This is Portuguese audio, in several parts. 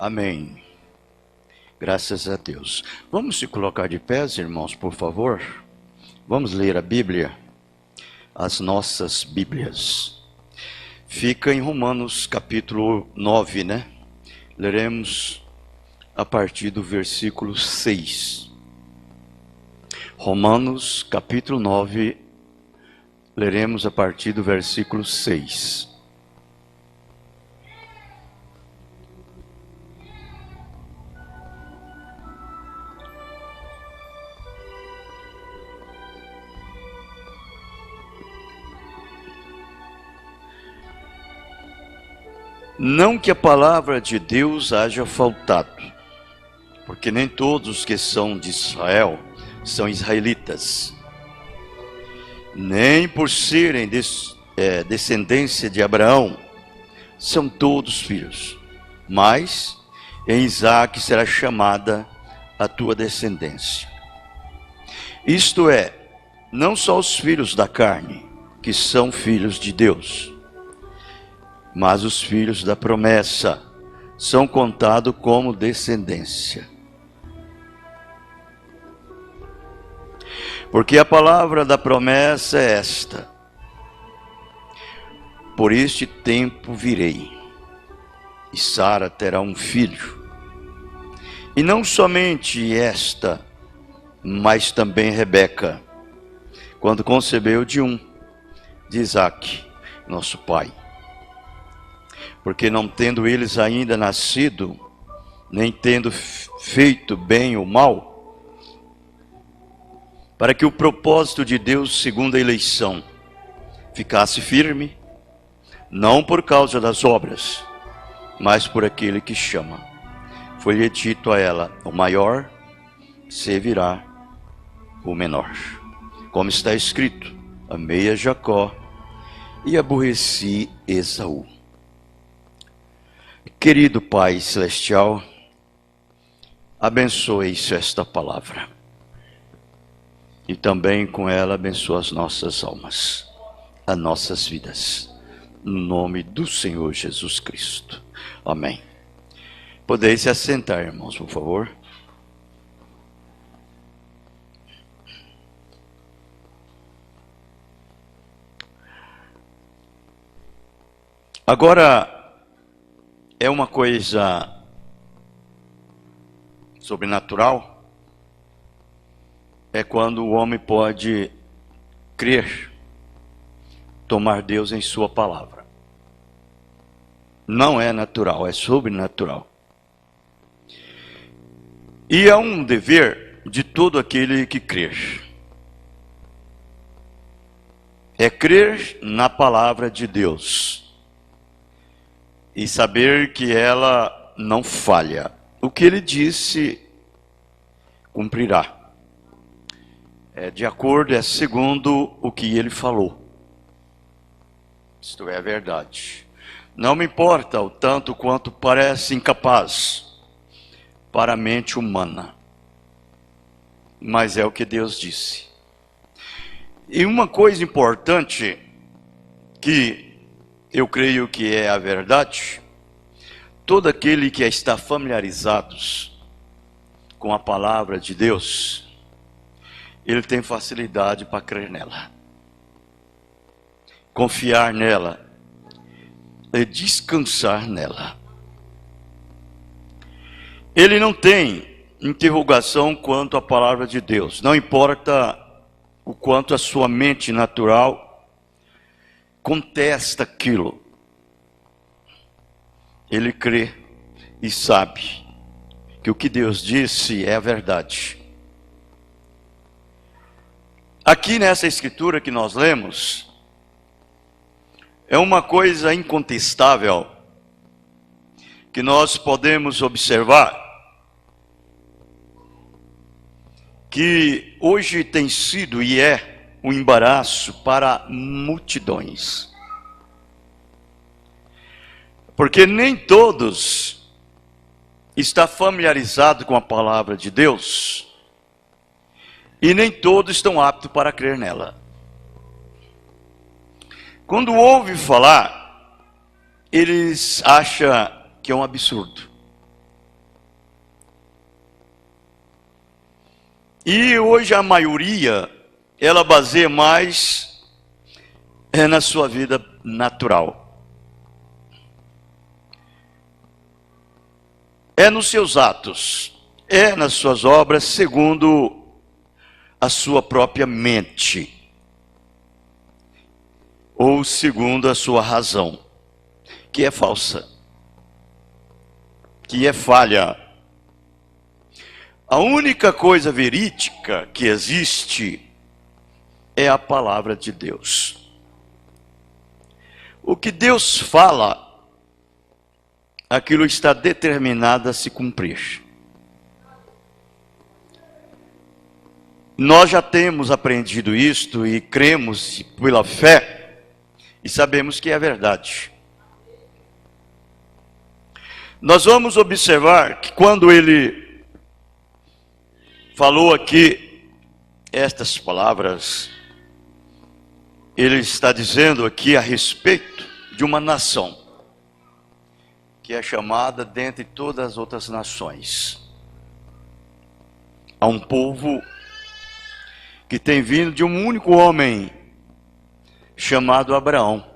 Amém. Graças a Deus. Vamos se colocar de pés, irmãos, por favor. Vamos ler a Bíblia, as nossas Bíblias. Fica em Romanos capítulo 9, né? Leremos a partir do versículo 6. Romanos capítulo 9, leremos a partir do versículo 6. Não que a palavra de Deus haja faltado, porque nem todos os que são de Israel são israelitas, nem por serem descendência de Abraão, são todos filhos, mas em Isaque será chamada a tua descendência. Isto é, não só os filhos da carne, que são filhos de Deus, mas os filhos da promessa são contados como descendência. Porque a palavra da promessa é esta: por este tempo virei, e Sara terá um filho. E não somente esta, mas também Rebeca, quando concebeu de Isaque, nosso pai. Porque não tendo eles ainda nascido, nem tendo feito bem ou mal, para que o propósito de Deus, segundo a eleição, ficasse firme, não por causa das obras, mas por aquele que chama. Foi-lhe dito a ela: o maior servirá o menor. Como está escrito: amei a Jacó e aborreci Esaú. Querido Pai Celestial, abençoe esta palavra. E também com ela abençoa as nossas almas, as nossas vidas. No nome do Senhor Jesus Cristo. Amém. Podeis se assentar, irmãos, por favor. Agora, é uma coisa sobrenatural, é quando o homem pode crer, tomar Deus em sua palavra. Não é natural, é sobrenatural. E é um dever de todo aquele que crer. É crer na palavra de Deus e saber que ela não falha. O que ele disse, cumprirá. É de acordo, é segundo o que ele falou. Isto é a verdade. Não me importa o tanto quanto parece incapaz para a mente humana, mas é o que Deus disse. E uma coisa importante que eu creio que é a verdade: todo aquele que está familiarizado com a palavra de Deus, ele tem facilidade para crer nela, confiar nela e descansar nela. Ele não tem interrogação quanto à palavra de Deus, não importa o quanto a sua mente natural contesta aquilo. Ele crê e sabe que o que Deus disse é a verdade. Aqui nessa escritura que nós lemos, é uma coisa incontestável que nós podemos observar, que hoje tem sido e é um embaraço para multidões. Porque nem todos estão familiarizados com a palavra de Deus, e nem todos estão aptos para crer nela. Quando ouve falar, eles acham que é um absurdo. E hoje a maioria, ela baseia mais na sua vida natural. É nos seus atos, é nas suas obras, segundo a sua própria mente, ou segundo a sua razão, que é falsa, que é falha. A única coisa verídica que existe é a palavra de Deus. O que Deus fala, aquilo está determinado a se cumprir. Nós já temos aprendido isto e cremos pela fé e sabemos que é verdade. Nós vamos observar que quando ele falou aqui estas palavras, ele está dizendo aqui a respeito de uma nação que é chamada dentre todas as outras nações. Há um povo que tem vindo de um único homem chamado Abraão.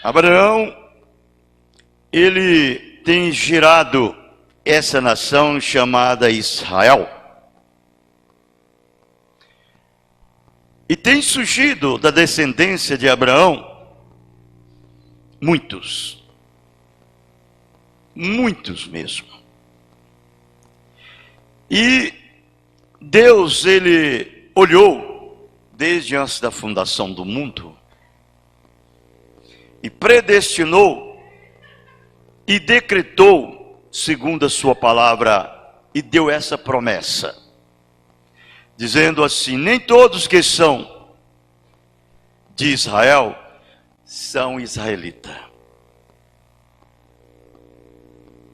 Abraão, ele tem gerado essa nação chamada Israel. E tem surgido da descendência de Abraão muitos mesmo. E Deus, ele olhou desde antes da fundação do mundo e predestinou e decretou segundo a sua palavra e deu essa promessa, dizendo assim: nem todos que são de Israel são israelitas.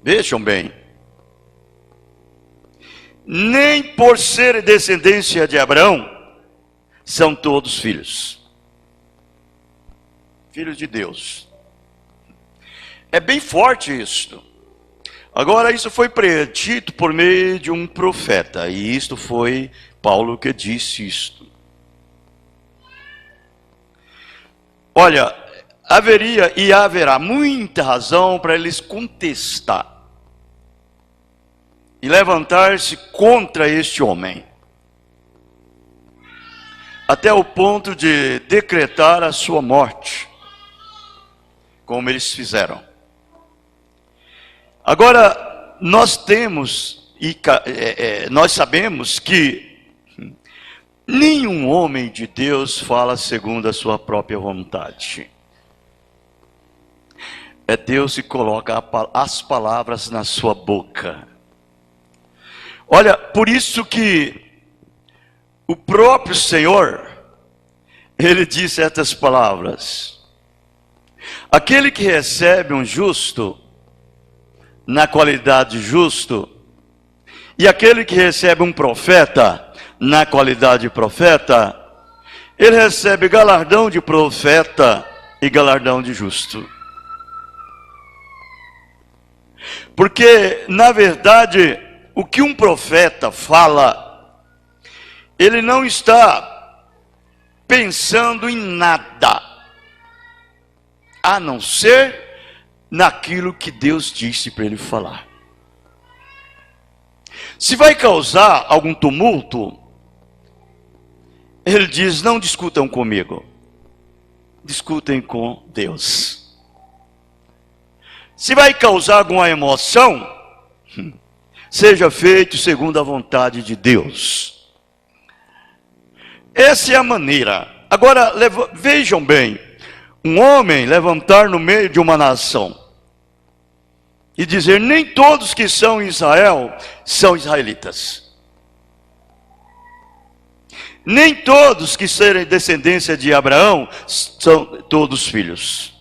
Vejam bem, nem por ser descendência de Abraão são todos filhos de Deus. É bem forte isto. Agora, isso foi predito por meio de um profeta, e isto foi Paulo que disse isto. Olha, haveria e haverá muita razão para eles contestar e levantar-se contra este homem, até o ponto de decretar a sua morte, como eles fizeram. Agora, nós temos e nós sabemos que nenhum homem de Deus fala segundo a sua própria vontade. É Deus que coloca as palavras na sua boca. Olha, por isso que o próprio Senhor, ele disse estas palavras: aquele que recebe um justo na qualidade de justo, e aquele que recebe um profeta na qualidade de profeta, ele recebe galardão de profeta e galardão de justo. Porque, na verdade, o que um profeta fala, ele não está pensando em nada, a não ser naquilo que Deus disse para ele falar. Se vai causar algum tumulto, ele diz: não discutam comigo, discutem com Deus. Se vai causar alguma emoção, seja feito segundo a vontade de Deus. Essa é a maneira. Agora, vejam bem, um homem levantar no meio de uma nação e dizer: nem todos que são em Israel são israelitas. Nem todos que serem descendência de Abraão são todos filhos.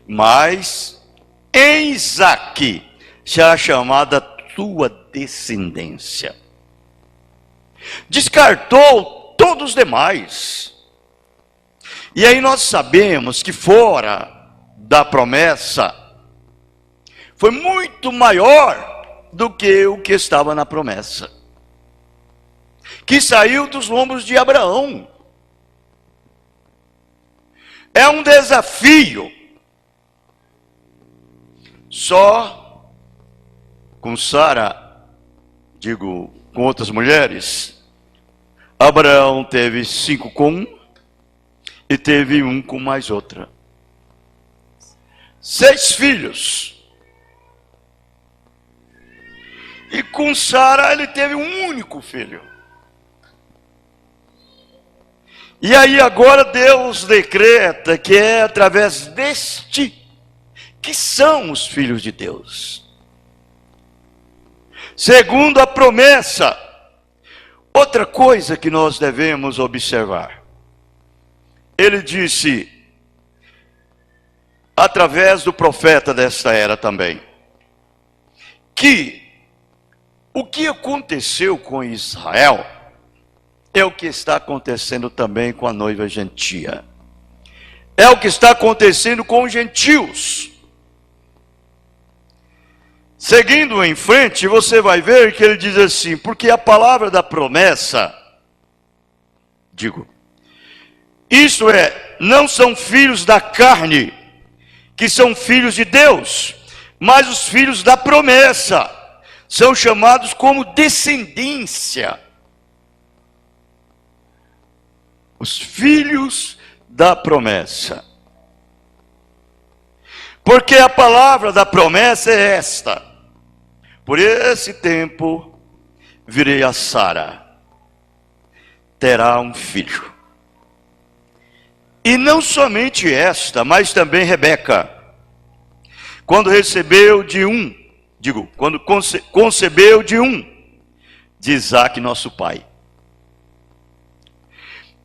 Mas em Isaque será chamada tua descendência. Descartou todos os demais. E aí nós sabemos que fora da promessa, foi muito maior do que o que estava na promessa, que saiu dos lombos de Abraão. É um desafio. Só com Sara, digo, com outras mulheres, Abraão teve 5 com um e teve 1 com mais outra. 6 filhos. E com Sara ele teve um único filho. E aí agora Deus decreta que é através deste que são os filhos de Deus. Segundo a promessa. Outra coisa que nós devemos observar. Ele disse, através do profeta desta era também, que o que aconteceu com Israel é o que está acontecendo também com a noiva gentia. É o que está acontecendo com os gentios. Seguindo em frente, você vai ver que ele diz assim, porque a palavra da promessa, isto é, não são filhos da carne, que são filhos de Deus, mas os filhos da promessa, são chamados como descendência. Os filhos da promessa. Porque a palavra da promessa é esta: por esse tempo virei a Sara, terá um filho. E não somente esta, mas também Rebeca, quando recebeu quando concebeu de Isaque, nosso pai.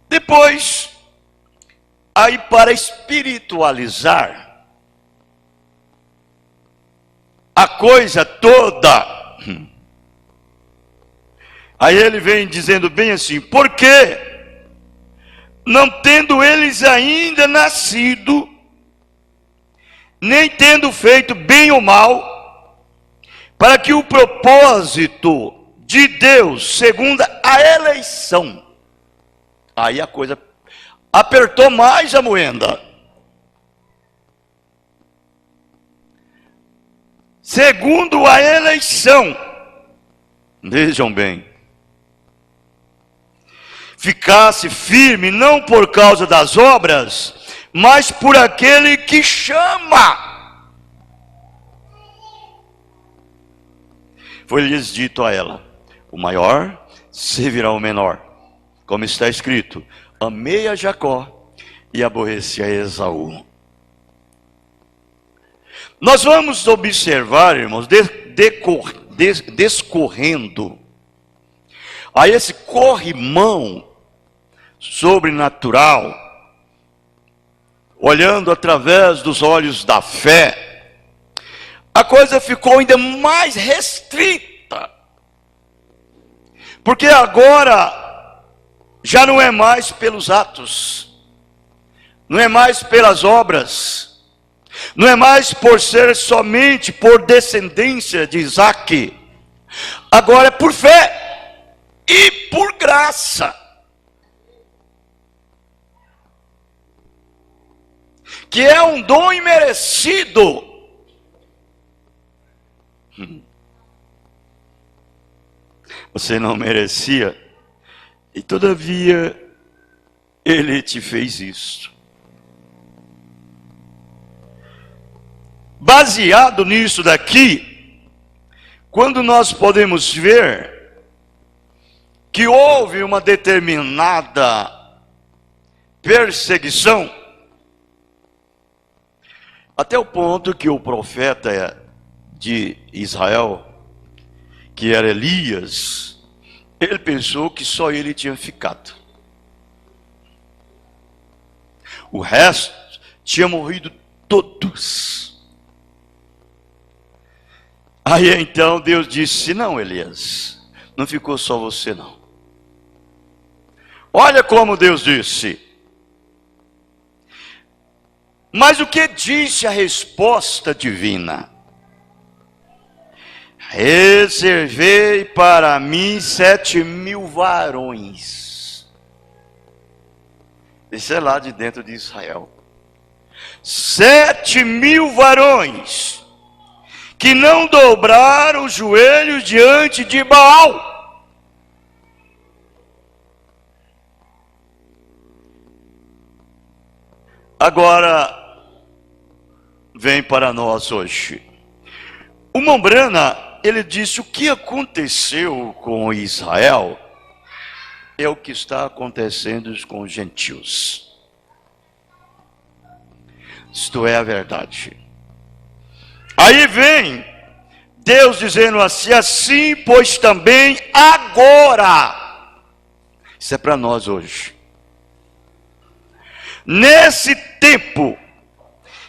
Depois, aí para espiritualizar a coisa toda, aí ele vem dizendo bem assim, porque não tendo eles ainda nascido, nem tendo feito bem ou mal, para que o propósito de Deus, segundo a eleição, aí a coisa apertou mais a moenda. Segundo a eleição, vejam bem, ficasse firme não por causa das obras, mas por aquele que chama. Foi-lhes dito a ela, o maior servirá ao menor. Como está escrito, amei a Jacó e aborreci a Esaú. Nós vamos observar, irmãos, descorrendo a esse corrimão sobrenatural, olhando através dos olhos da fé, a coisa ficou ainda mais restrita, porque agora já não é mais pelos atos, não é mais pelas obras, não é mais por ser somente por descendência de Isaque, agora é por fé e por graça, que é um dom imerecido. Você não merecia, e todavia Ele te fez isso. Baseado nisso daqui, quando nós podemos ver que houve uma determinada perseguição, até o ponto que o profeta de Israel, que era Elias, ele pensou que só ele tinha ficado. O resto tinha morrido todos. Aí então Deus disse, não, Elias, não ficou só você não. Olha como Deus disse. Mas o que disse a resposta divina? reservei para mim 7.000 varões. Isso é lá de dentro de Israel. 7.000 varões que não dobraram os joelhos diante de Baal. Agora, vem para nós hoje. O Mombrana, ele disse: o que aconteceu com Israel é o que está acontecendo com os gentios. Isto é a verdade. Aí vem Deus dizendo assim: assim, pois também agora. Isso é para nós hoje. Nesse tempo,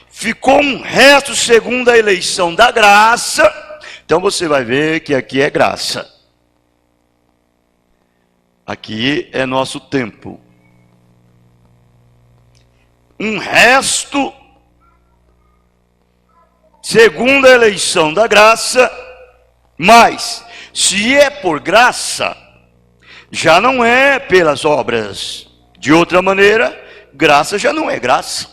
ficou um resto segundo a eleição da graça. Então você vai ver que aqui é graça. Aqui é nosso tempo. Um resto segundo a eleição da graça. Mas se é por graça, já não é pelas obras. De outra maneira, graça já não é graça.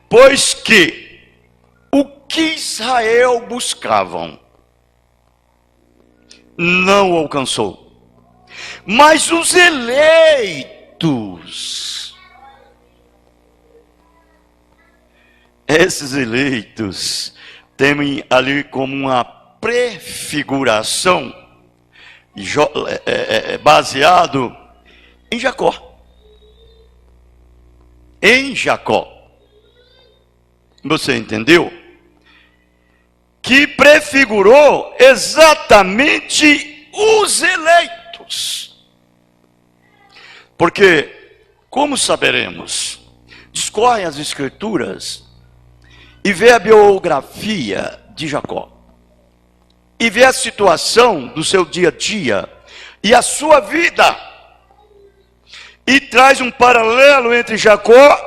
Pois que o que Israel buscavam não alcançou, mas os eleitos, esses eleitos, temem ali como uma prefiguração baseado em Jacó. Em Jacó. Você entendeu? Que prefigurou exatamente os eleitos. Porque, como saberemos, discorre as escrituras e vê a biografia de Jacó. E vê a situação do seu dia a dia e a sua vida. E traz um paralelo entre Jacó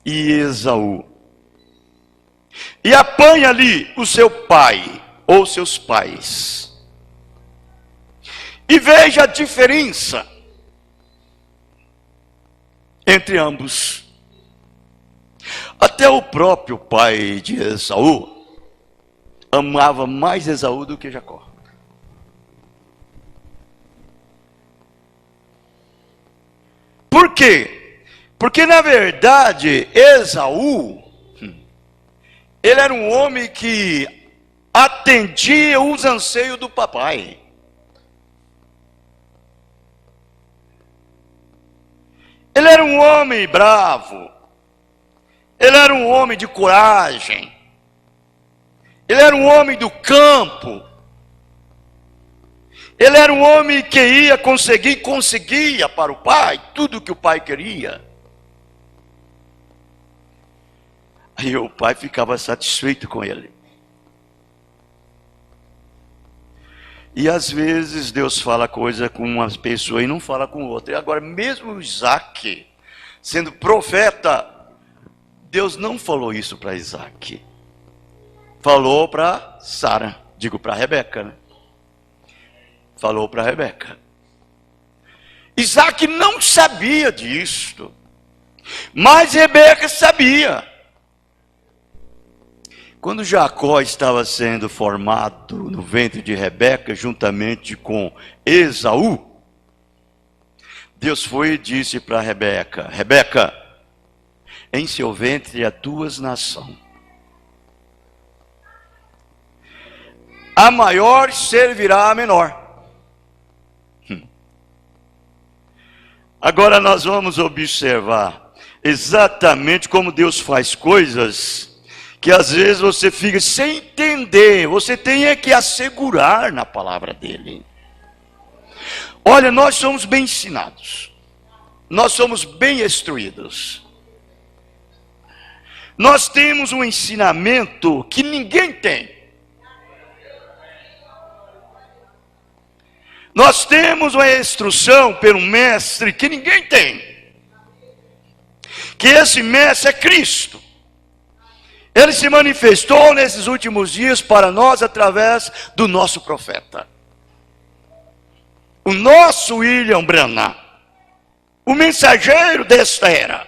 e Esaú. E apanha ali o seu pai, ou seus pais. E veja a diferença entre ambos. Até o próprio pai de Esaú amava mais Esaú do que Jacó. Por quê? Porque na verdade Esaú, ele era um homem que atendia os anseios do papai. Ele era um homem bravo. Ele era um homem de coragem. Ele era um homem do campo. Ele era um homem que ia conseguir, conseguia para o pai tudo o que o pai queria. Aí o pai ficava satisfeito com ele. E às vezes Deus fala coisa com uma pessoa e não fala com outra. E agora mesmo Isaac, sendo profeta, Deus não falou isso para Isaac. Falou para Sara, digo para Rebeca, né? Falou para Rebeca. Isaac não sabia disto, mas Rebeca sabia. Quando Jacó estava sendo formado no ventre de Rebeca, juntamente com Esaú, Deus foi e disse para Rebeca: Rebeca, em seu ventre há duas nações. A maior servirá a menor. Agora nós vamos observar exatamente como Deus faz coisas que às vezes você fica sem entender. Você tem que assegurar na palavra dele. Olha, nós somos bem ensinados. Nós somos bem instruídos. Nós temos um ensinamento que ninguém tem. Nós temos uma instrução pelo mestre que ninguém tem. Que esse mestre é Cristo. Ele se manifestou nesses últimos dias para nós através do nosso profeta. O nosso William Branham, o mensageiro desta era.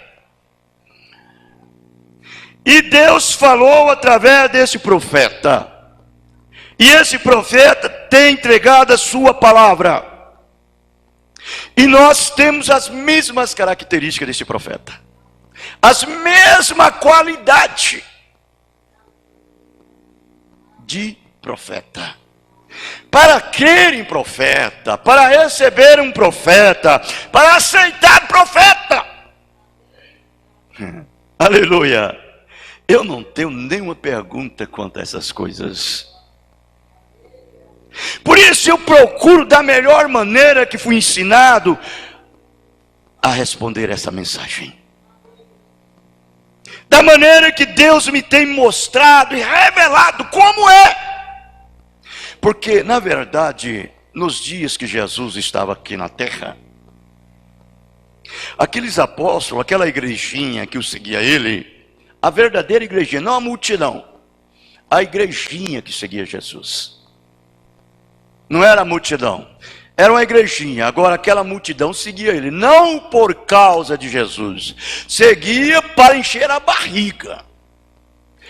E Deus falou através desse profeta. E esse profeta tem entregado a sua palavra. E nós temos as mesmas características desse profeta. As mesmas qualidades de profeta. Para crer em profeta, para receber um profeta, para aceitar profeta. Aleluia. Eu não tenho nenhuma pergunta quanto a essas coisas. Por isso eu procuro da melhor maneira que fui ensinado a responder essa mensagem. Da maneira que Deus me tem mostrado e revelado como é. Porque, na verdade, nos dias que Jesus estava aqui na terra, aqueles apóstolos, aquela igrejinha que o seguia ele, a verdadeira igrejinha, não a multidão, a igrejinha que seguia Jesus. Não era a multidão, era uma igrejinha. Agora aquela multidão seguia ele, não por causa de Jesus, seguia para encher a barriga,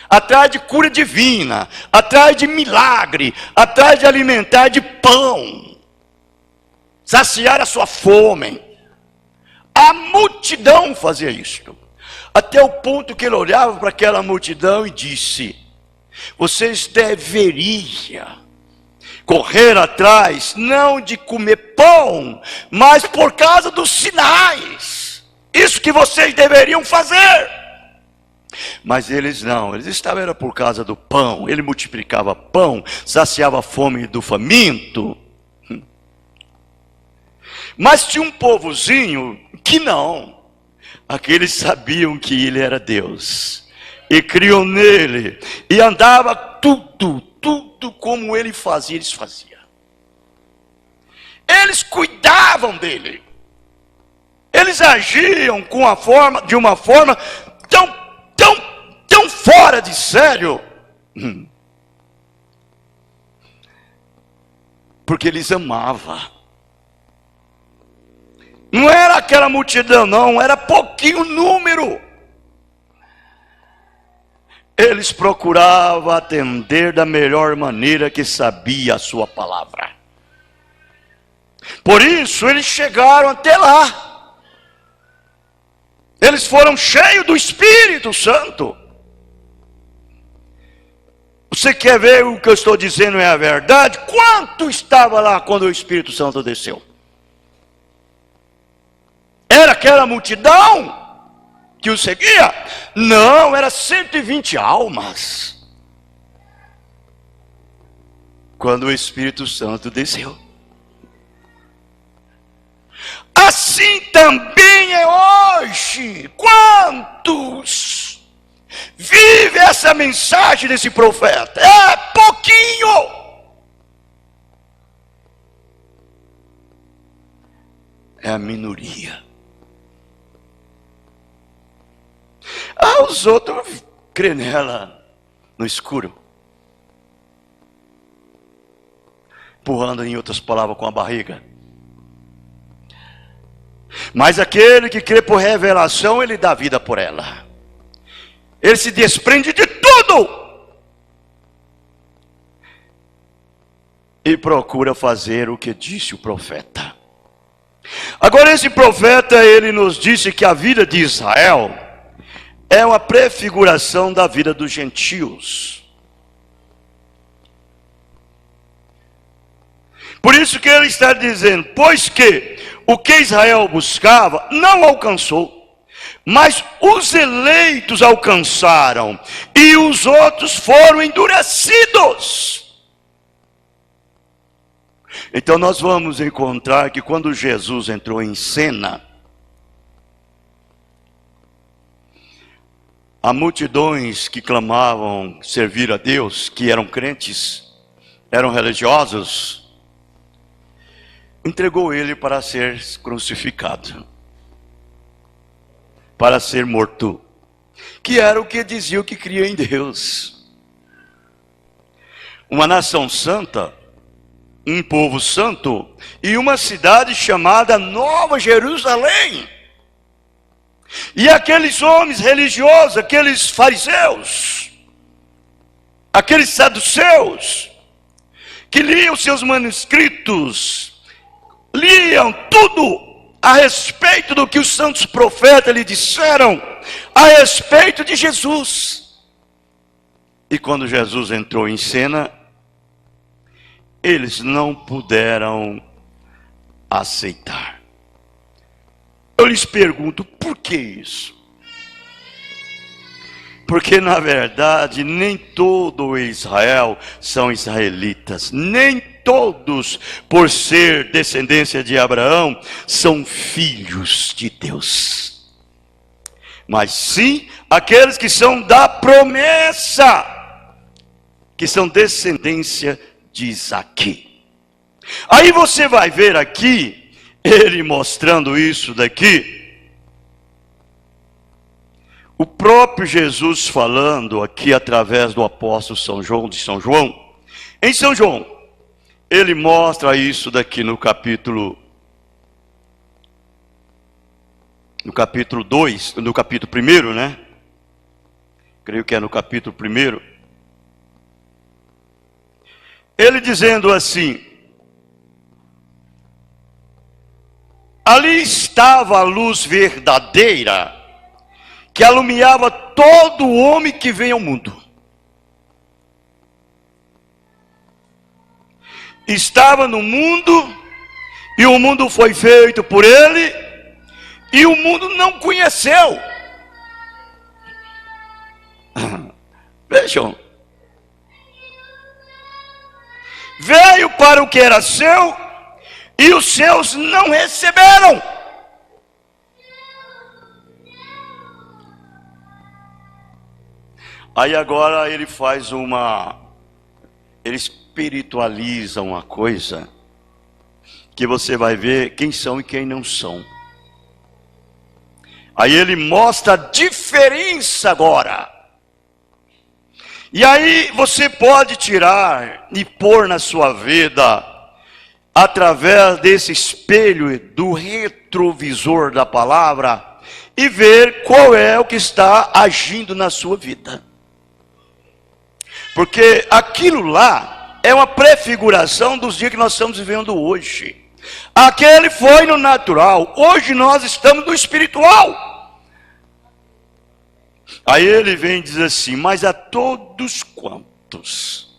atrás de cura divina, atrás de milagre, atrás de alimentar de pão, saciar a sua fome. A multidão fazia isto, até o ponto que ele olhava para aquela multidão e disse: vocês deveriam correr atrás, não de comer pão, mas por causa dos sinais. Isso que vocês deveriam fazer. Mas eles não, eles estavam era por causa do pão. Ele multiplicava pão, saciava a fome do faminto. Mas tinha um povozinho que não. Aqueles sabiam que ele era Deus e criam nele, e andava tudo como ele fazia, eles faziam. Eles cuidavam dele. Eles agiam de uma forma tão fora de sério. Porque eles amavam. Não era aquela multidão, não, era pouquinho número. Eles procuravam atender da melhor maneira que sabia a sua palavra. Por isso eles chegaram até lá. Eles foram cheios do Espírito Santo. Você quer ver o que eu estou dizendo é a verdade? Quanto estava lá quando o Espírito Santo desceu? Era aquela multidão que o seguia? Não, era 120 almas. Quando o Espírito Santo desceu. Assim também é hoje. Quantos vive essa mensagem desse profeta? É pouquinho. É a minoria. Os outros crê nela no escuro, empurrando, em outras palavras, com a barriga. Mas aquele que crê por revelação, ele dá vida por ela. Ele se desprende de tudo e procura fazer o que disse o profeta. Agora esse profeta, ele nos disse que a vida de Israel é uma prefiguração da vida dos gentios. Por isso que ele está dizendo: pois que o que Israel buscava não alcançou, mas os eleitos alcançaram, e os outros foram endurecidos. Então nós vamos encontrar que quando Jesus entrou em cena, há multidões que clamavam servir a Deus, que eram crentes, eram religiosos, entregou ele para ser crucificado, para ser morto. que era o que dizia que cria em Deus. Uma nação santa, um povo santo e uma cidade chamada Nova Jerusalém. E aqueles homens religiosos, aqueles fariseus, aqueles saduceus, que liam seus manuscritos, liam tudo a respeito do que os santos profetas lhe disseram a respeito de Jesus. E quando Jesus entrou em cena, eles não puderam aceitar. Eu lhes pergunto, por que isso? Porque na verdade nem todo Israel são israelitas, nem todos, por ser descendência de Abraão, são filhos de Deus. Mas sim aqueles que são da promessa, que são descendência de Isaque. Aí você vai ver aqui, ele mostrando isso daqui, o próprio Jesus falando aqui através do apóstolo São João, de São João. Em São João, ele mostra isso daqui no capítulo 2, no capítulo 1, né? Creio que é no capítulo 1. Ele dizendo assim: ali estava a luz verdadeira, que alumiava todo homem que vem ao mundo. Estava no mundo, e o mundo foi feito por ele, e o mundo não conheceu. Vejam. Veio para o que era seu, e os seus não receberam. Aí agora ele faz ele espiritualiza uma coisa, que você vai ver quem são e quem não são. Aí ele mostra a diferença agora. E aí você pode tirar e pôr na sua vida, através desse espelho, do retrovisor da palavra, e ver qual é o que está agindo na sua vida. Porque aquilo lá é uma prefiguração dos dias que nós estamos vivendo hoje. Aquele foi no natural, hoje nós estamos no espiritual. Aí ele vem e diz assim: mas a todos quantos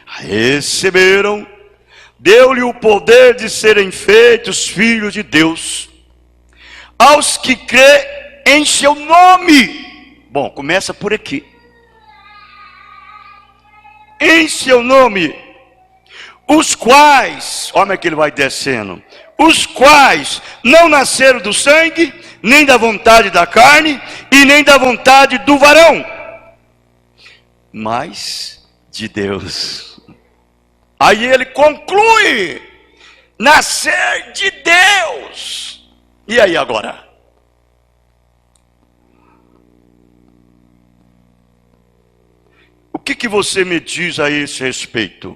receberam, deu-lhe o poder de serem feitos filhos de Deus, aos que crê em seu nome. Bom, começa por aqui. Em seu nome, os quais, olha que ele vai descendo, os quais não nasceram do sangue, nem da vontade da carne, e nem da vontade do varão, mas de Deus. Aí ele conclui: nascer de Deus. E aí agora? O que você me diz a esse respeito?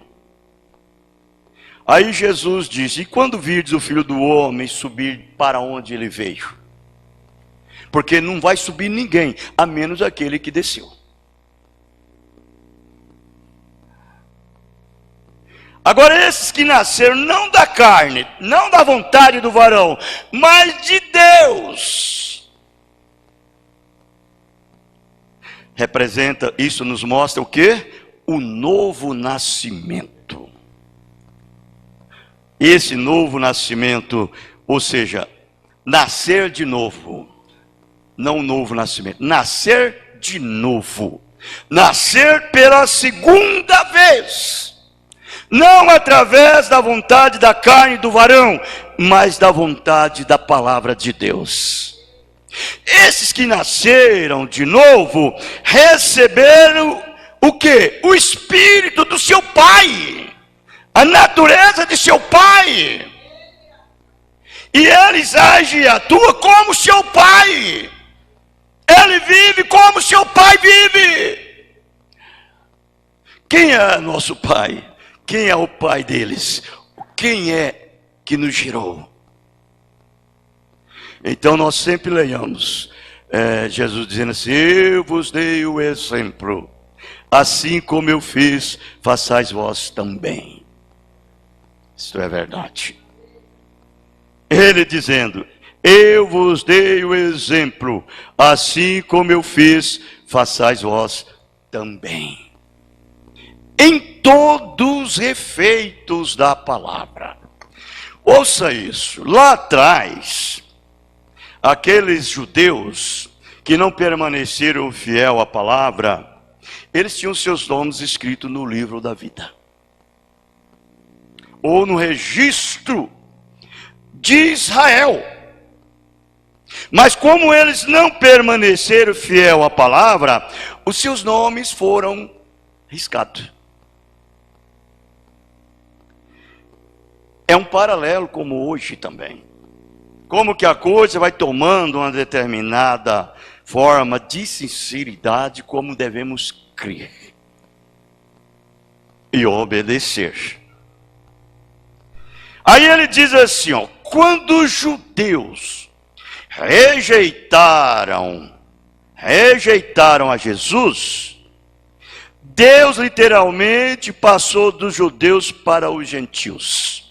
Aí Jesus disse: e quando virdes o Filho do Homem subir para onde ele veio? Porque não vai subir ninguém, a menos aquele que desceu. Agora esses que nasceram não da carne, não da vontade do varão, mas de Deus, representa, isso nos mostra o quê? O novo nascimento. Esse novo nascimento, ou seja, nascer de novo. Não um novo nascimento, nascer de novo. Nascer pela segunda vez. Não através da vontade da carne do varão, mas da vontade da palavra de Deus. Esses que nasceram de novo, receberam o quê? O Espírito do seu Pai. A natureza de seu Pai. E eles agem e atuam como seu Pai. Ele vive como seu pai vive. Quem é nosso pai? Quem é o pai deles? Quem é que nos gerou? Então nós sempre leiamos Jesus dizendo assim: eu vos dei o exemplo, assim como eu fiz, façais vós também. Isso é verdade. Ele dizendo: eu vos dei o exemplo, assim como eu fiz, façais vós também. Em todos os efeitos da palavra. Ouça isso. Lá atrás, aqueles judeus que não permaneceram fiel à palavra, eles tinham seus nomes escritos no livro da vida, ou no registro de Israel. Mas como eles não permaneceram fiel à palavra, os seus nomes foram riscados. É um paralelo como hoje também. Como que a coisa vai tomando uma determinada forma de sinceridade, como devemos crer e obedecer. Aí ele diz assim, ó: quando os judeus rejeitaram a Jesus, Deus literalmente passou dos judeus para os gentios.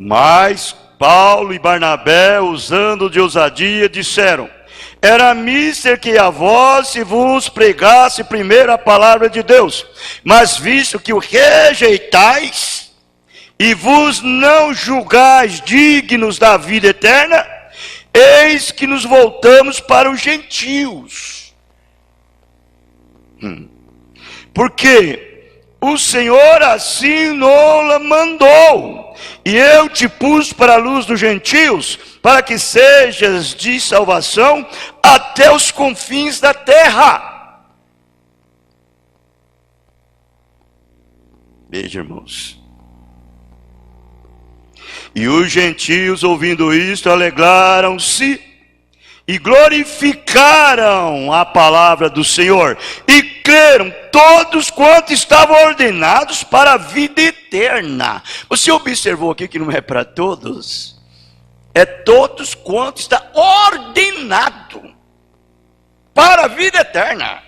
Mas Paulo e Barnabé, usando de ousadia, disseram: era mister que a vós se vos pregasse primeiro a palavra de Deus, mas visto que o rejeitais e vos não julgais dignos da vida eterna, eis que nos voltamos para os gentios. Porque o Senhor assim nos mandou, e eu te pus para a luz dos gentios, para que sejas de salvação até os confins da terra. Veja, irmãos. E os gentios, ouvindo isto, alegraram-se e glorificaram a palavra do Senhor, e creram todos quantos estavam ordenados para a vida eterna. Você observou aqui que não é para todos? É todos quantos está ordenado para a vida eterna.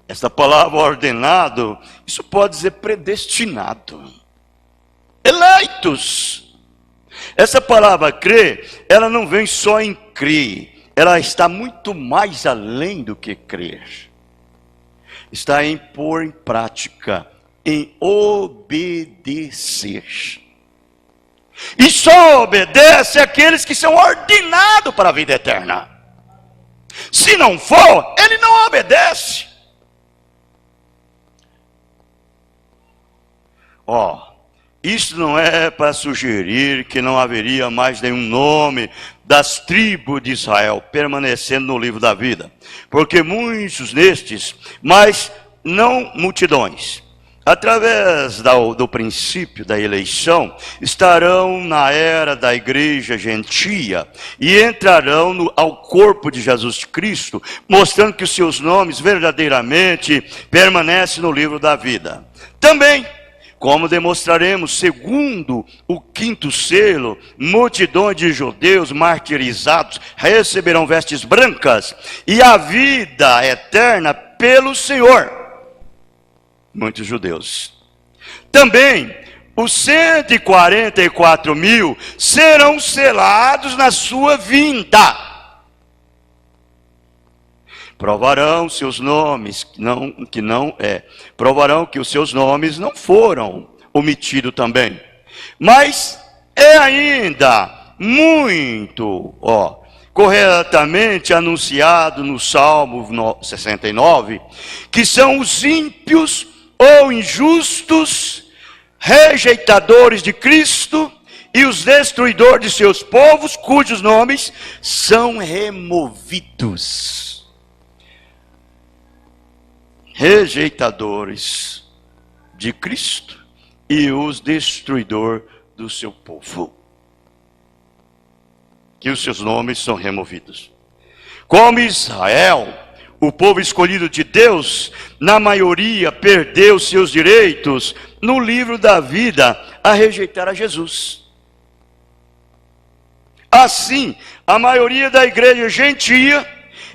Essa palavra ordenado, isso pode dizer predestinado, eleitos. Essa palavra crer, ela não vem só em crer, ela está muito mais além do que crer. Está em pôr em prática, em obedecer. E só obedece aqueles que são ordenados para a vida eterna. Se não for, ele não obedece. Isso não é para sugerir que não haveria mais nenhum nome das tribos de Israel permanecendo no livro da vida, porque muitos destes, mas não multidões, através do princípio da eleição, estarão na era da igreja gentia e entrarão ao corpo de Jesus Cristo, mostrando que os seus nomes verdadeiramente permanecem no livro da vida. Também, como demonstraremos, segundo o quinto selo, multidões de judeus martirizados receberão vestes brancas e a vida eterna pelo Senhor. Muitos judeus. Também os 144 mil serão selados na sua vinda. Provarão seus nomes, provarão que os seus nomes não foram omitidos também. Mas é ainda muito, corretamente anunciado no Salmo 69, que são os ímpios ou injustos, rejeitadores de Cristo, e os destruidores de seus povos, cujos nomes são removidos. Rejeitadores de Cristo e os destruidores do seu povo, que os seus nomes são removidos. Como Israel, o povo escolhido de Deus, na maioria perdeu seus direitos no livro da vida a rejeitar a Jesus. Assim, a maioria da igreja gentia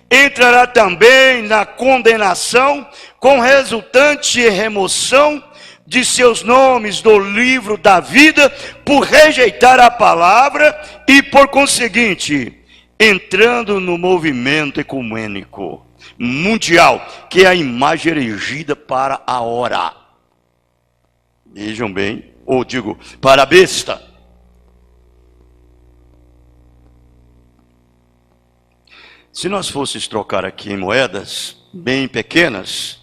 entrará também na condenação, com resultante remoção de seus nomes do livro da vida, por rejeitar a palavra e, por conseguinte, entrando no movimento ecumênico mundial, que é a imagem erigida para a hora. Vejam bem, ou digo, para a besta. Se nós fôssemos trocar aqui em moedas bem pequenas,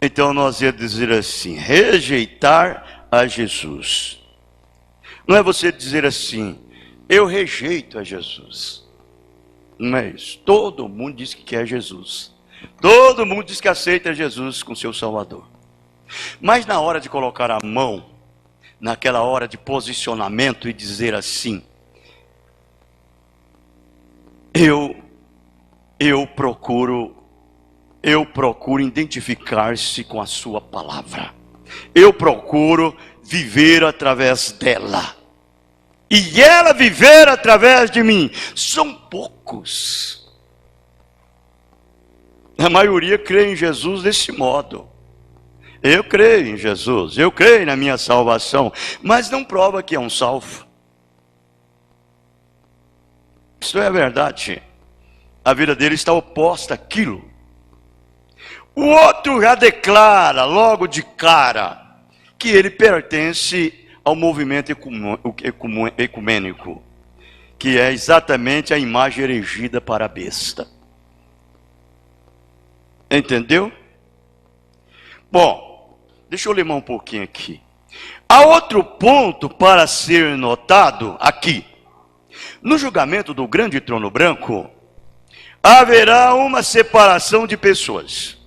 então nós ia dizer assim: rejeitar a Jesus. Não é você dizer assim, eu rejeito a Jesus. Não é isso. Todo mundo diz que quer Jesus. Todo mundo diz que aceita Jesus como seu Salvador. Mas na hora de colocar a mão, naquela hora de posicionamento e dizer assim, eu procuro identificar-se com a sua palavra. Eu procuro viver através dela. E ela viver através de mim. São poucos. A maioria crê em Jesus desse modo. Eu creio em Jesus, eu creio na minha salvação, mas não prova que é um salvo. Isso é a verdade. A vida dele está oposta àquilo. O outro já declara logo de cara que ele pertence ao movimento ecumênico, que é exatamente a imagem erigida para a besta. Entendeu? Bom, deixa eu ler um pouquinho aqui. Há outro ponto para ser notado aqui. No julgamento do grande trono branco, haverá uma separação de pessoas.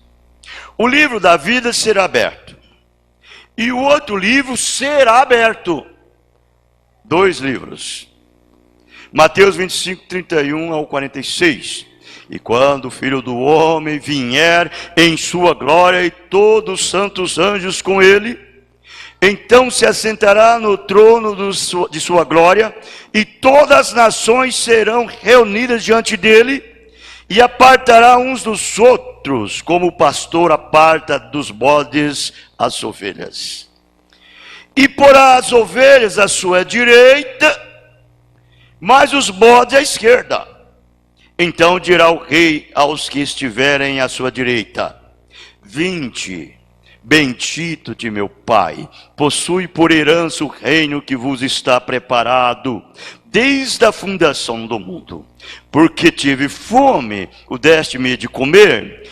O livro da vida será aberto. E o outro livro será aberto. 2 livros. Mateus 25, 31 ao 46. E quando o Filho do Homem vier em sua glória e todos os santos anjos com ele, então se assentará no trono de sua glória, e todas as nações serão reunidas diante dele, e apartará uns dos outros, como o pastor aparta dos bodes as ovelhas. E porá as ovelhas à sua direita, mas os bodes à esquerda. Então dirá o rei aos que estiverem à sua direita: vinde, bendito de meu Pai, possui por herança o reino que vos está preparado desde a fundação do mundo. Porque tive fome, o deste-me de comer,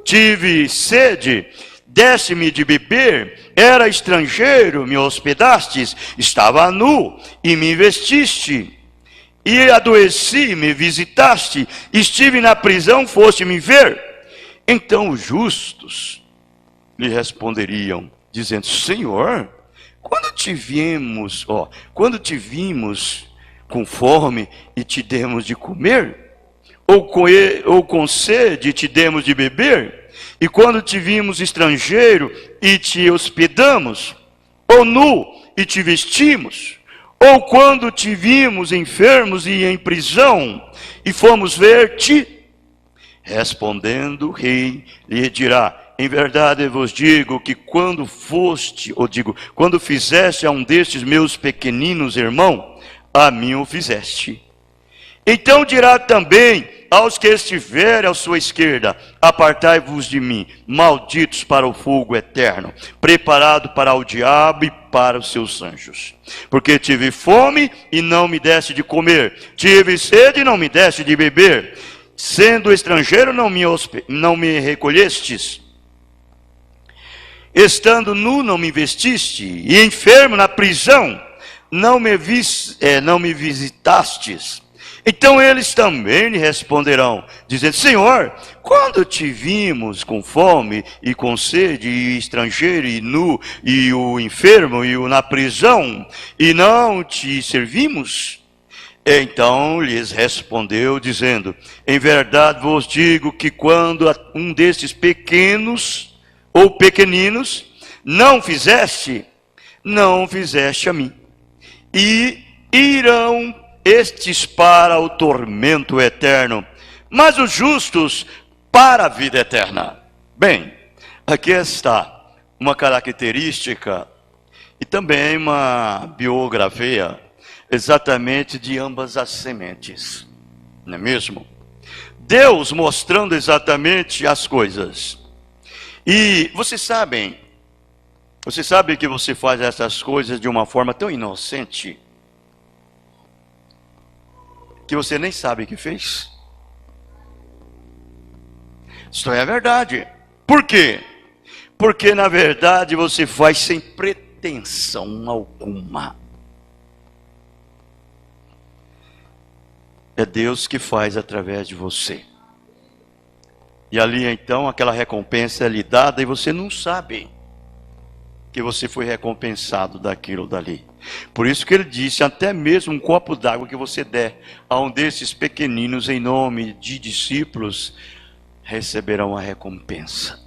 tive sede, deste-me de beber, era estrangeiro, me hospedastes, estava nu e me vestiste, e adoeci, me visitaste, estive na prisão, foste me ver. Então os justos lhe responderiam, dizendo: Senhor, quando te vimos com fome e te demos de comer, ou com sede e te demos de beber, e quando te vimos estrangeiro e te hospedamos, ou nu e te vestimos, ou quando te vimos enfermos e em prisão e fomos ver-te? Respondendo o rei, lhe dirá: em verdade eu vos digo que quando fizeste a um destes meus pequeninos irmãos, a mim o fizeste. Então dirá também aos que estiverem à sua esquerda: apartai-vos de mim, malditos, para o fogo eterno, preparado para o diabo e para os seus anjos. Porque tive fome e não me deste de comer, tive sede e não me deste de beber, sendo estrangeiro não me recolhestes, estando nu não me vestiste, e enfermo na prisão não me visitastes. Então eles também lhe responderão, dizendo: Senhor, quando te vimos com fome e com sede, e estrangeiro, e nu, e o enfermo, e o na prisão, e não te servimos? Então lhes respondeu, dizendo: Em verdade vos digo que quando um destes pequenos ou pequeninos não fizeste a mim. E irão estes para o tormento eterno, mas os justos para a vida eterna. Bem, aqui está uma característica e também uma biografia exatamente de ambas as sementes, não é mesmo? Deus mostrando exatamente as coisas. E vocês sabem que você faz essas coisas de uma forma tão inocente que você nem sabe que fez. Isso é verdade. Por quê? Porque na verdade você faz sem pretensão alguma. É Deus que faz através de você. E ali então aquela recompensa é lhe dada e você não sabe que você foi recompensado daquilo dali. Por isso que ele disse: até mesmo um copo d'água que você der a um desses pequeninos em nome de discípulos, receberão a recompensa.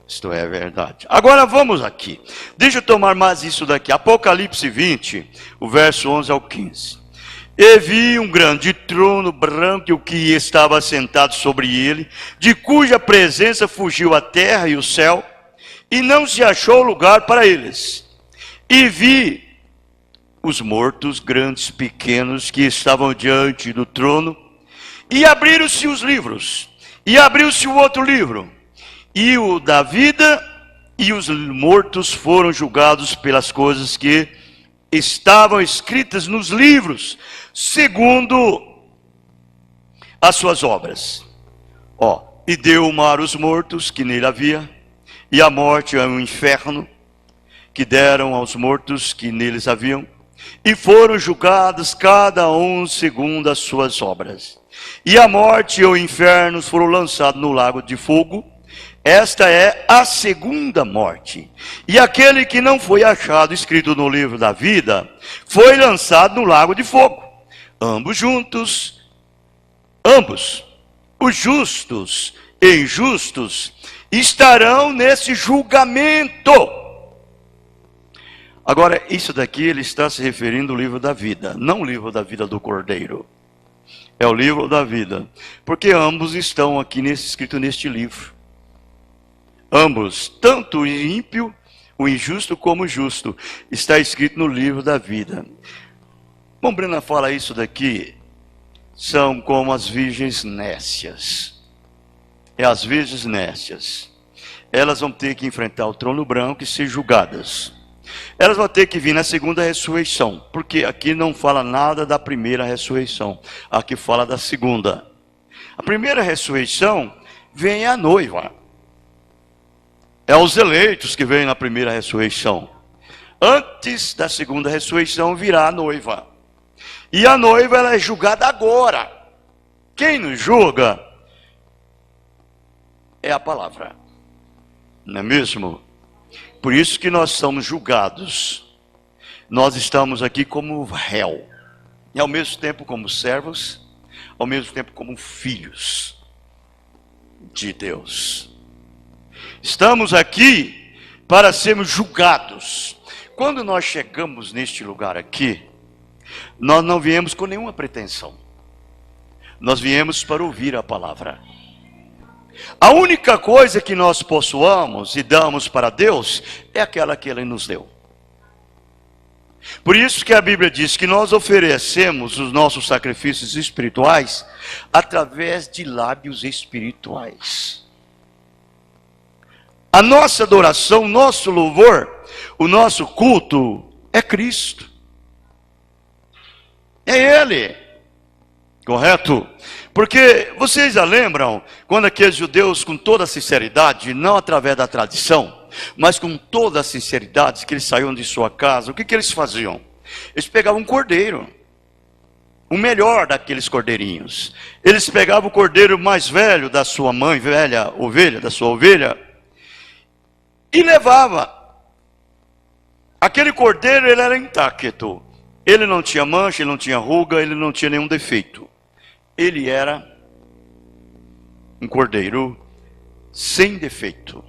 Isto é verdade. Agora vamos aqui. Deixa eu tomar mais isso daqui. Apocalipse 20, o verso 11 ao 15. E vi um grande trono branco e o que estava sentado sobre ele, de cuja presença fugiu a terra e o céu, e não se achou lugar para eles. E vi os mortos, grandes, pequenos, que estavam diante do trono, e abriram-se os livros, e abriu-se o outro livro, e o da vida, e os mortos foram julgados pelas coisas que estavam escritas nos livros, segundo as suas obras. E deu o mar os mortos que nele havia, e a morte e o inferno, que deram aos mortos que neles haviam, e foram julgados cada um segundo as suas obras. E a morte e o inferno foram lançados no lago de fogo. Esta é a segunda morte. E aquele que não foi achado escrito no livro da vida, foi lançado no lago de fogo. Ambos juntos, os justos e injustos, estarão nesse julgamento. Agora, isso daqui ele está se referindo ao livro da vida, não o livro da vida do Cordeiro. É o livro da vida, porque ambos estão aqui escrito neste livro. Ambos, tanto o ímpio, o injusto como o justo, está escrito no livro da vida. Bom, Brena fala isso daqui, são como as virgens nécias. As virgens nécias. Elas vão ter que enfrentar o trono branco e ser julgadas. Elas vão ter que vir na segunda ressurreição, porque aqui não fala nada da primeira ressurreição, aqui fala da segunda. A primeira ressurreição vem a noiva. É os eleitos que vêm na primeira ressurreição. Antes da segunda ressurreição virá a noiva. E a noiva ela é julgada agora. Quem nos julga é a palavra. Não é mesmo? Por isso que nós somos julgados. Nós estamos aqui como réu. E ao mesmo tempo como servos, ao mesmo tempo como filhos de Deus. Estamos aqui para sermos julgados. Quando nós chegamos neste lugar aqui, nós não viemos com nenhuma pretensão. Nós viemos para ouvir a palavra. A única coisa que nós possuamos e damos para Deus é aquela que Ele nos deu. Por isso que a Bíblia diz que nós oferecemos os nossos sacrifícios espirituais através de lábios espirituais. A nossa adoração, o nosso louvor, o nosso culto é Cristo. É Ele. Correto? Porque vocês já lembram quando aqueles judeus com toda a sinceridade, não através da tradição, mas com toda a sinceridade que eles saíam de sua casa, o que eles faziam? Eles pegavam um cordeiro o melhor daqueles cordeirinhos. Eles pegavam o cordeiro mais velho da sua mãe, velha ovelha, da sua ovelha, e levava. Aquele cordeiro, ele era intacto. Ele não tinha mancha, ele não tinha ruga, ele não tinha nenhum defeito. Ele era um cordeiro sem defeito.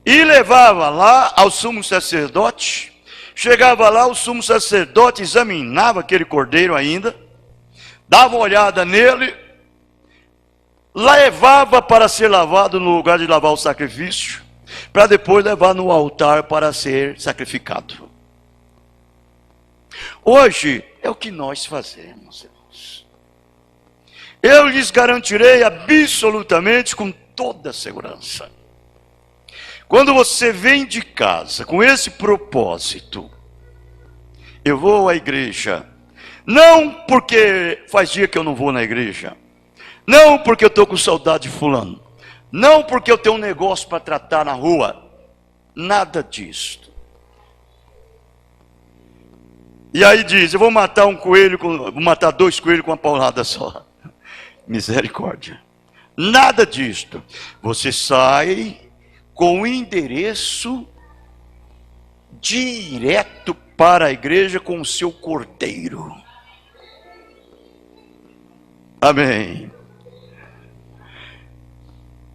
E levava lá ao sumo sacerdote. Chegava lá, o sumo sacerdote examinava aquele cordeiro ainda, dava uma olhada nele, levava para ser lavado no lugar de lavar o sacrifício, para depois levar no altar para ser sacrificado. Hoje é o que nós fazemos, irmãos. Eu lhes garantirei absolutamente, com toda segurança, quando você vem de casa com esse propósito, eu vou à igreja, não porque faz dia que eu não vou na igreja, não porque eu estou com saudade de fulano, não porque eu tenho um negócio para tratar na rua, nada disso. E aí diz, eu vou matar vou matar 2 coelhos com uma paulada só. Misericórdia. Nada disto. Você sai com o endereço direto para a igreja com o seu cordeiro. Amém.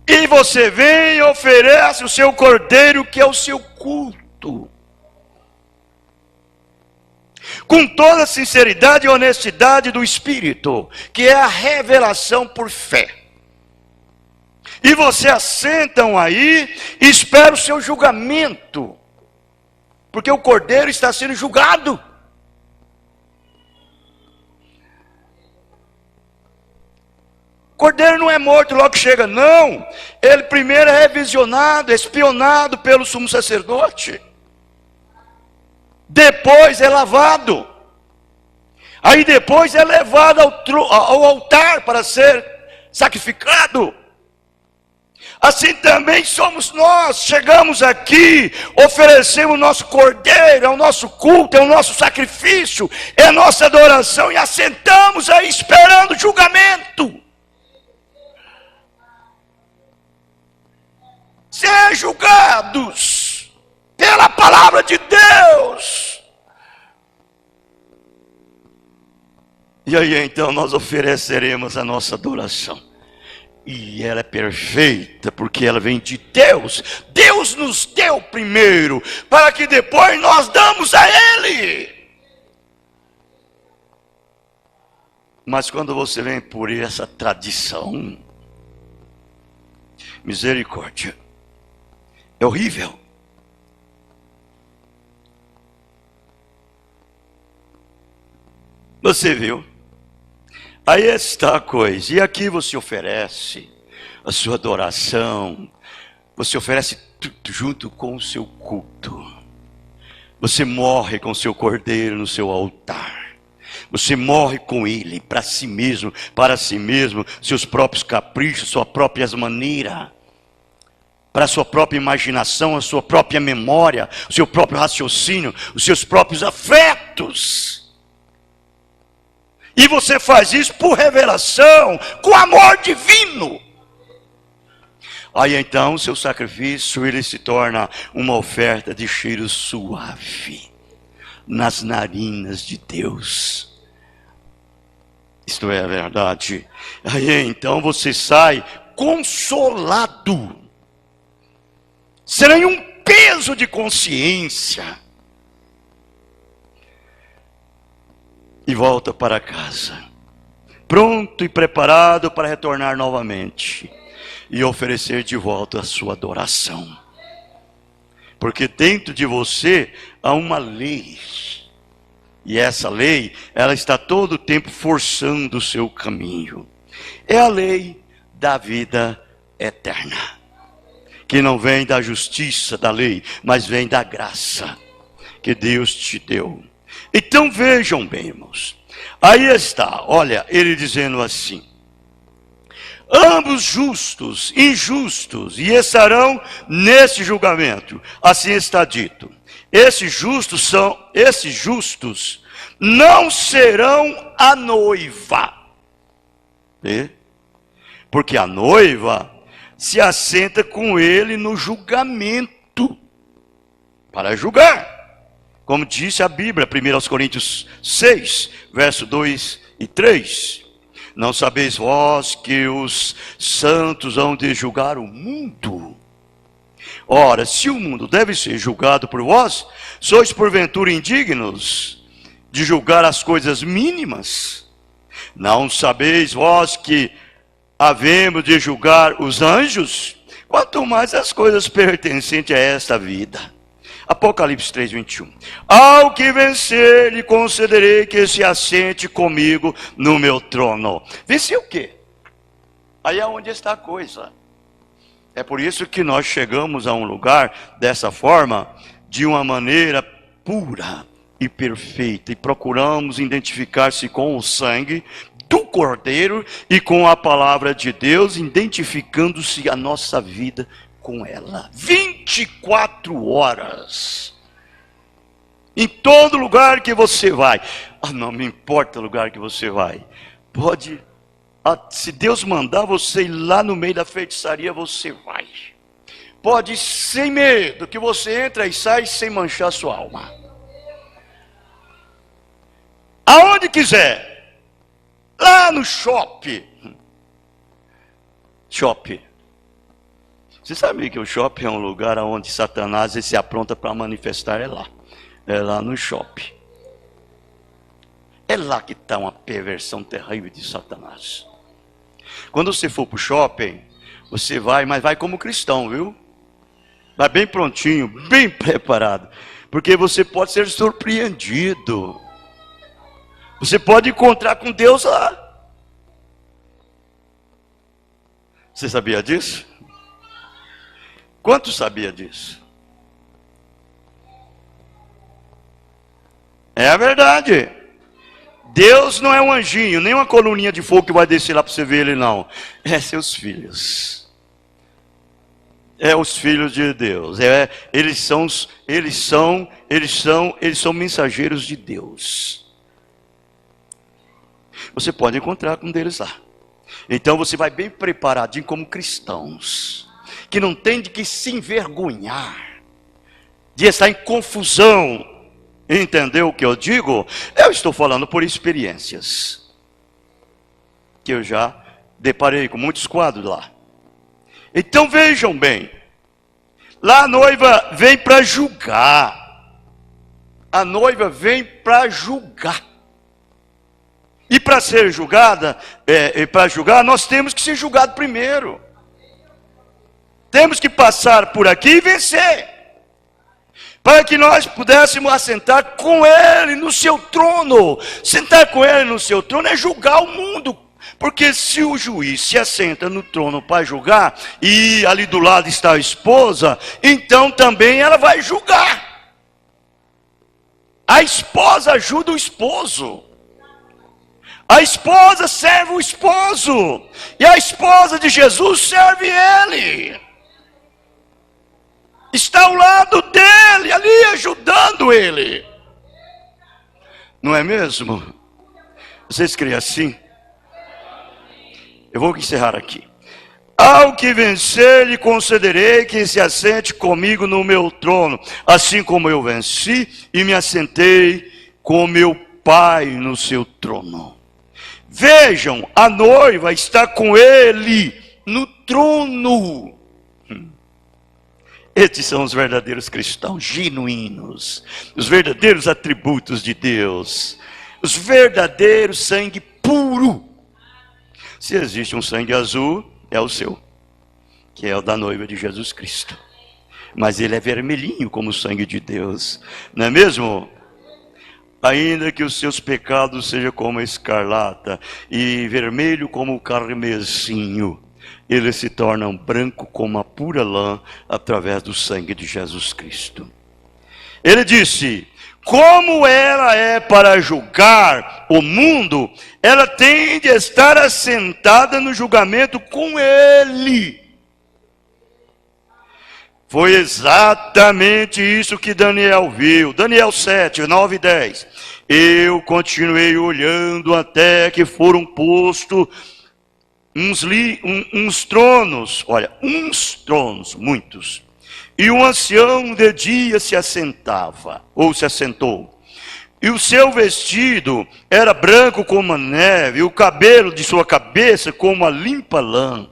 E você vem e oferece o seu cordeiro, que é o seu culto, com toda a sinceridade e honestidade do Espírito, que é a revelação por fé. E você assentam aí e espera o seu julgamento, porque o cordeiro está sendo julgado. O cordeiro não é morto logo que chega, não. Ele primeiro é revisionado, espionado pelo sumo sacerdote. Depois é lavado. Aí depois é levado ao altar para ser sacrificado. Assim também somos nós. Chegamos aqui, oferecemos o nosso cordeiro, é o nosso culto, é o nosso sacrifício, é a nossa adoração, e assentamos aí esperando julgamento. Ser julgados pela palavra de Deus. E aí então nós ofereceremos a nossa adoração. E ela é perfeita, porque ela vem de Deus. Deus nos deu primeiro, para que depois nós damos a Ele. Mas quando você vem por essa tradição, misericórdia, é horrível. Você viu? Aí está a coisa, e aqui você oferece a sua adoração, você oferece tudo junto com o seu culto, você morre com o seu cordeiro no seu altar, você morre com ele, para si mesmo, seus próprios caprichos, sua própria maneira, para a sua própria imaginação, a sua própria memória, o seu próprio raciocínio, os seus próprios afetos. E você faz isso por revelação, com amor divino. Aí então o seu sacrifício, ele se torna uma oferta de cheiro suave nas narinas de Deus. Isto é a verdade. Aí então você sai consolado, sem nenhum peso de consciência. E volta para casa, pronto e preparado para retornar novamente e oferecer de volta a sua adoração. Porque dentro de você há uma lei, e essa lei, ela está todo o tempo forçando o seu caminho. É a lei da vida eterna, que não vem da justiça da lei, mas vem da graça que Deus te deu. Então vejam bem, irmãos, aí está, olha, ele dizendo assim: ambos justos, injustos, e estarão nesse julgamento. Assim está dito. Esses justos não serão a noiva. E? Porque a noiva se assenta com ele no julgamento, para julgar. Como disse a Bíblia, 1 Coríntios 6, verso 2 e 3. Não sabeis vós que os santos hão de julgar o mundo? Ora, se o mundo deve ser julgado por vós, sois porventura indignos de julgar as coisas mínimas? Não sabeis vós que havemos de julgar os anjos? Quanto mais as coisas pertencentes a esta vida. Apocalipse 3, 21. Ao que vencer, lhe concederei que se assente comigo no meu trono. Vencer o quê? Aí é onde está a coisa. É por isso que nós chegamos a um lugar dessa forma, de uma maneira pura e perfeita, e procuramos identificar-se com o sangue do Cordeiro e com a palavra de Deus, identificando-se a nossa vida com ela. 24 horas. Em todo lugar que você vai. Não me importa o lugar que você vai. Pode, se Deus mandar você ir lá no meio da feitiçaria, você vai. Pode ir sem medo, que você entra e sai sem manchar sua alma. Aonde quiser. Lá no shopping. Shopping. Você sabe que o shopping é um lugar onde Satanás se apronta para manifestar? É lá. É lá no shopping. É lá que está uma perversão terrível de Satanás. Quando você for para o shopping, você vai, mas vai como cristão, viu? Vai bem prontinho, bem preparado. Porque você pode ser surpreendido. Você pode encontrar com Deus lá. Você sabia disso? Quantos sabia disso? É a verdade. Deus não é um anjinho, nem uma coluninha de fogo que vai descer lá para você ver ele, não. É seus filhos. É os filhos de Deus. Eles são mensageiros de Deus. Você pode encontrar com um deles lá. Então você vai bem preparadinho como cristãos, que não tem de que se envergonhar, de estar em confusão. Entendeu o que eu digo? Eu estou falando por experiências, que eu já deparei com muitos quadros lá. Então vejam bem, lá a noiva vem para julgar. A noiva vem para julgar. E para ser julgada, para julgar, nós temos que ser julgados primeiro. Temos que passar por aqui e vencer. Para que nós pudéssemos assentar com Ele no seu trono. Sentar com Ele no seu trono é julgar o mundo. Porque se o juiz se assenta no trono para julgar, e ali do lado está a esposa, então também ela vai julgar. A esposa ajuda o esposo. A esposa serve o esposo. E a esposa de Jesus serve ele. Está ao lado dele, ali ajudando ele. Não é mesmo? Vocês creem assim? Eu vou encerrar aqui. Ao que vencer, lhe concederei que se assente comigo no meu trono, assim como eu venci e me assentei com meu Pai no seu trono. Vejam, a noiva está com ele no trono. Estes são os verdadeiros cristãos genuínos, os verdadeiros atributos de Deus, os verdadeiros sangue puro. Se existe um sangue azul, é o seu, que é o da noiva de Jesus Cristo. Mas ele é vermelhinho como o sangue de Deus, não é mesmo? Ainda que os seus pecados sejam como a escarlata e vermelho como o carmesinho, eles se tornam branco como a pura lã através do sangue de Jesus Cristo. Ele disse: como ela é para julgar o mundo, ela tem de estar assentada no julgamento com ele. Foi exatamente isso que Daniel viu. Daniel 7, 9 e 10. Eu continuei olhando até que foram postos uns tronos, olha, uns tronos, muitos. E um ancião de dia se assentava, ou se assentou. E o seu vestido era branco como a neve, e o cabelo de sua cabeça como a limpa lã.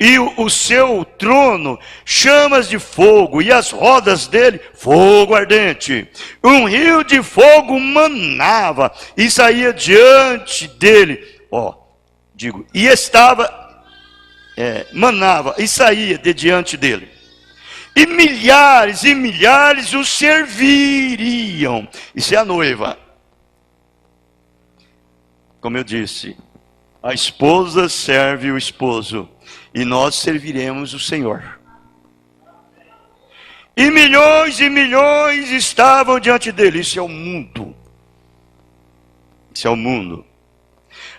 E o seu trono, chamas de fogo, e as rodas dele, fogo ardente. Um rio de fogo manava, e saía diante dele, e estava, manava, e saía de diante dele. E milhares o serviriam. Isso é a noiva. Como eu disse, a esposa serve o esposo, e nós serviremos o Senhor. E milhões estavam diante dele. Isso é o mundo. Isso é o mundo.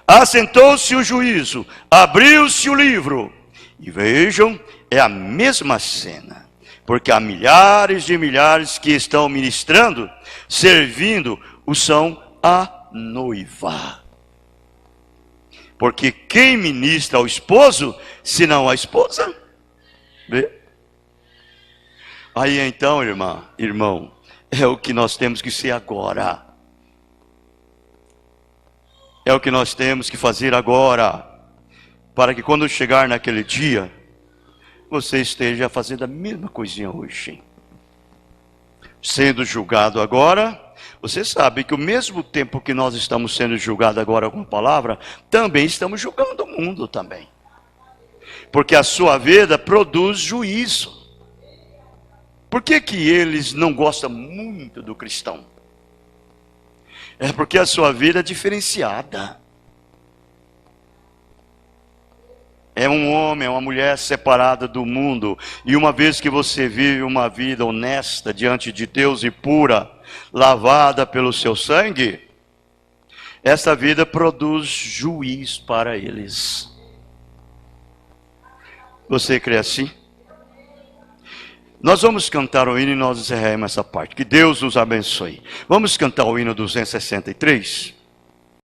Assentou-se o juízo, abriu-se o livro, e vejam, é a mesma cena. Porque há milhares que estão ministrando, servindo, são a noiva. Porque quem ministra ao esposo, senão a esposa? Vê? Aí então, irmão, é o que nós temos que ser agora. É o que nós temos que fazer agora. Para que quando chegar naquele dia, você esteja fazendo a mesma coisinha hoje. Sendo julgado agora, você sabe que ao mesmo tempo que nós estamos sendo julgados agora com a palavra, também estamos julgando o mundo também. Porque a sua vida produz juízo. Por que eles não gostam muito do cristão? É porque a sua vida é diferenciada. É um homem, é uma mulher separada do mundo. E uma vez que você vive uma vida honesta diante de Deus e pura, lavada pelo seu sangue, essa vida produz juízo para eles. Você crê assim? Nós vamos cantar o hino e nós encerramos essa parte. Que Deus nos abençoe. Vamos cantar o hino 263.